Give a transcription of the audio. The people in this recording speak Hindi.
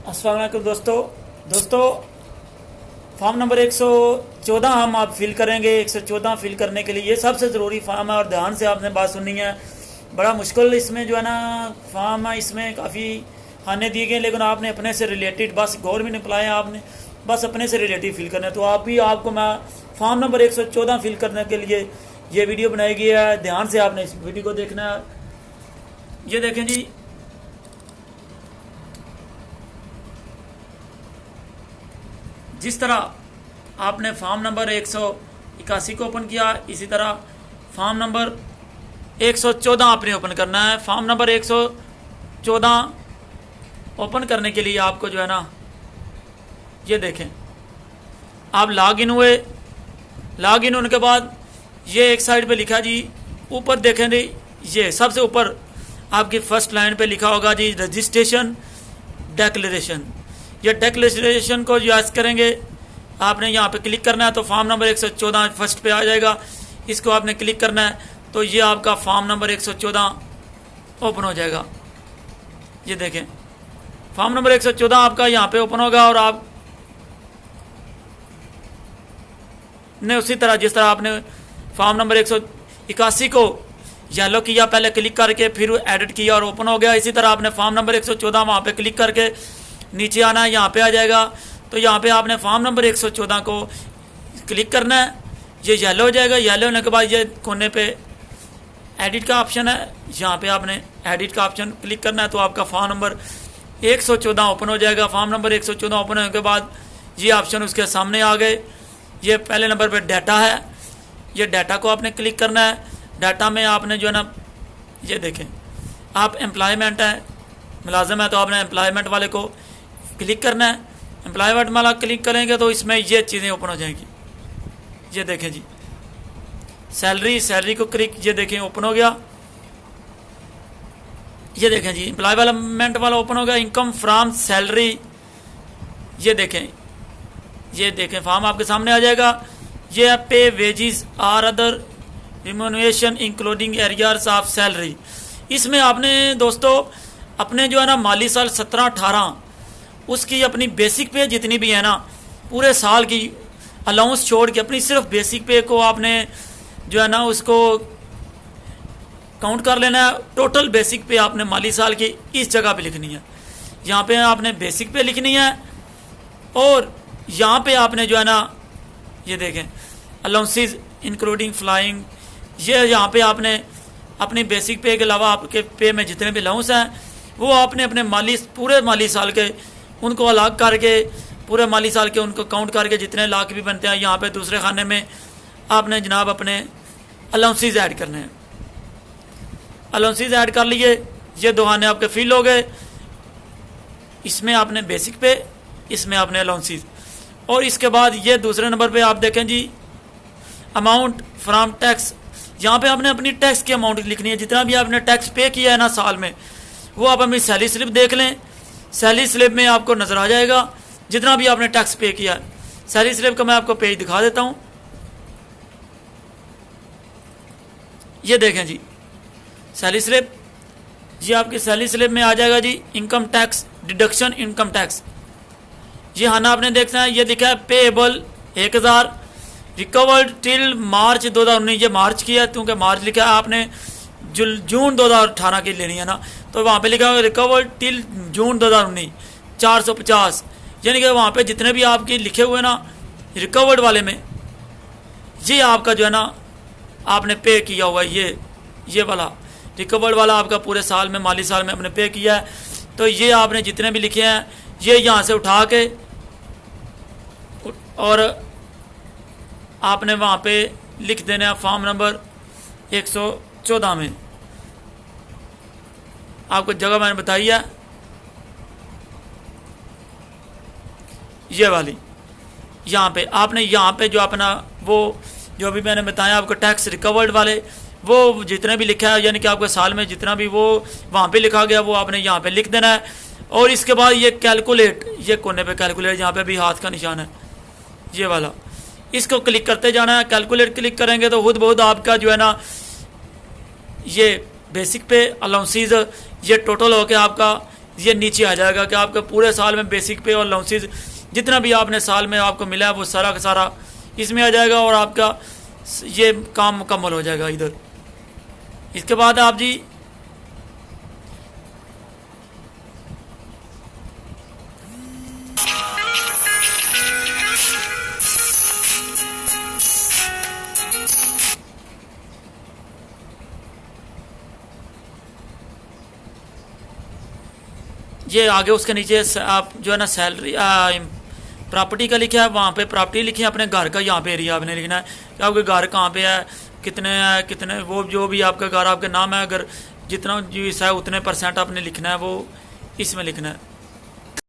अस्सलाम वालेकुम दोस्तों फॉर्म नंबर 114 हम आप फिल करेंगे। 114 फिल करने के लिए ये सबसे ज़रूरी फॉर्म है और ध्यान से आपने बात सुननी है। बड़ा मुश्किल इसमें जो है ना फॉर्म है, इसमें काफ़ी खाने दिए गए, लेकिन आपने अपने से रिलेटेड बस गवर्नमेंट अप्लाई आपने बस अपने से रिलेटेड फिल करना है। तो आपको मैं फॉर्म नंबर 114 फिल करने के लिए ये वीडियो बनाई गई है। ध्यान से आपने इस वीडियो को देखना है। ये देखें जी, जिस तरह आपने फॉर्म नंबर 181 को ओपन किया, इसी तरह फॉर्म नंबर 114 आपने ओपन करना है। फॉर्म नंबर 114 ओपन करने के लिए आपको जो है ना, ये देखें, आप लॉग इन हुए। लॉग इन होने के बाद ये एक साइड पे लिखा जी, ऊपर देखें जी, ये सबसे ऊपर आपकी फर्स्ट लाइन पे लिखा होगा जी रजिस्ट्रेशन डिक्लेरेशन। ये डिक्लेरेशन को यूज करेंगे, आपने यहाँ पे क्लिक करना है तो फॉर्म नंबर 114 फर्स्ट पे आ जाएगा। इसको आपने क्लिक करना है तो ये आपका फॉर्म नंबर 114 ओपन हो जाएगा। ये देखें, फॉर्म नंबर 114 आपका यहाँ पे ओपन होगा और आप ने उसी तरह जिस तरह आपने फॉर्म नंबर 181 को येलो किया, पहले क्लिक करके फिर एडिट किया और ओपन हो गया, इसी तरह आपने फॉर्म नंबर 114 वहाँ पे क्लिक करके नीचे आना है, यहाँ पे आ जाएगा। तो यहाँ पे आपने फॉर्म नंबर 114 को क्लिक करना है, ये येलो हो जाएगा। येलो होने के बाद ये कोने पे एडिट का ऑप्शन है, यहाँ पे आपने एडिट का ऑप्शन क्लिक करना है तो आपका फॉर्म नंबर 114 ओपन हो जाएगा। फॉर्म नंबर 114 ओपन होने के बाद ये ऑप्शन उसके सामने आ गए। ये पहले नंबर पर डाटा है, ये डाटा को आपने क्लिक करना है। डाटा में आपने जो है ना, ये देखें, आप एम्प्लॉयमेंट है, मुलाजिम है, तो आपने एम्प्लॉयमेंट वाले को क्लिक करना है। एम्प्लॉयमेंट वाला क्लिक करेंगे तो इसमें ये चीज़ें ओपन हो जाएंगी। ये देखें जी, सैलरी को क्लिक, ये देखें ओपन हो गया। ये देखें जी, एम्प्लॉयमेंट वाला ओपन हो गया। इनकम फ्रॉम सैलरी, ये देखें फॉर्म आपके सामने आ जाएगा। ये है पे वेजेस और other remuneration including areas of salary. इसमें आपने दोस्तों अपने जो है ना माली साल 17-18 उसकी अपनी बेसिक पे जितनी भी है ना, पूरे साल की अलाउंस छोड़ के अपनी सिर्फ बेसिक पे को आपने जो है ना उसको काउंट कर लेना है। टोटल बेसिक पे आपने माली साल की इस जगह पे लिखनी है, यहाँ पे आपने बेसिक पे लिखनी है। और यहाँ पे आपने जो है ना, ये देखें अलाउंसेस इंक्लूडिंग फ्लाइंग, ये यहाँ पे आपने अपनी बेसिक पे के अलावा आपके पे में जितने भी अलाउंस हैं वो आपने अपने पूरे माली साल के उनको अलग करके, पूरे माली साल के उनको काउंट करके जितने लाख भी बनते हैं, यहाँ पे दूसरे खाने में आपने जनाब अपने अलाउंसेस ऐड करने हैं। अलाउंसेस ऐड कर लिए, ये दो खाने आपके फिल हो गए। इसमें आपने बेसिक पे, इसमें आपने अलाउंसेस। और इसके बाद ये दूसरे नंबर पे आप देखें जी, अमाउंट फ्रॉम टैक्स, यहाँ पे आपने अपनी टैक्स की अमाउंट लिखनी है। जितना भी आपने टैक्स पे किया है ना साल में, वो आप अपनी सैलरी स्लिप देख लें। सैलरी स्लिप में आपको नज़र आ जाएगा जितना भी आपने टैक्स पे किया है। सैलरी स्लिप का मैं आपको पेज दिखा देता हूँ। ये देखें जी, सैलरी स्लिप, ये आपकी सैलरी स्लिप में आ जाएगा जी income tax deduction income tax. ये हाना आपने देखना है, ये लिखा है पेएबल 1000, रिकवर्ड टिल मार्च 2019, ये मार्च की है क्योंकि मार्च लिखा है, आपने जून 2018 की लेनी है ना, तो वहाँ पे लिखा है रिकवर्ड टिल जून 2019 450। यानी कि वहाँ पे जितने भी आपके लिखे हुए ना रिकवर्ड वाले में, ये आपका जो है ना आपने पे किया हुआ है। ये वाला रिकवर्ड वाला आपका पूरे साल में, माली साल में आपने पे किया है। तो ये आपने जितने भी लिखे हैं ये यहाँ से उठा के और आपने वहाँ पे लिख देना है फॉर्म नंबर 114 में। आपको जगह मैंने बताई है, ये वाली, यहाँ पे आपने यहाँ पे जो अपना वो जो भी मैंने बताया आपको टैक्स रिकवर्ड वाले, वो जितने भी लिखा है यानी कि आपके साल में जितना भी वो वहाँ पे लिखा गया वो आपने यहाँ पे लिख देना है। और इसके बाद ये कैलकुलेट, ये कोने पे कैलकुलेट, यहाँ पे भी हाथ का निशान है, ये वाला, इसको क्लिक करते जाना है। कैलकुलेट क्लिक करेंगे तो खुद बहुत आपका जो है ना ये बेसिक पे अलाउंसेस ये टोटल होके आपका ये नीचे आ जाएगा कि आपके पूरे साल में बेसिक पे और अलाउंसेस जितना भी आपने साल में आपको मिला है वो सारा का सारा इसमें आ जाएगा और आपका ये काम मुकम्मल हो जाएगा इधर। इसके बाद आप जी ये आगे उसके नीचे आप जो है ना सैलरी प्रॉपर्टी का लिखा है, वहाँ पे प्रॉपर्टी लिखी है अपने घर का, यहाँ पे एरिया आपने लिखना है कि आपके घर कहाँ पे है, कितने है, कितने वो जो भी आपका घर आपके नाम है, अगर जितना यूज है उतने % आपने लिखना है, वो इसमें लिखना है।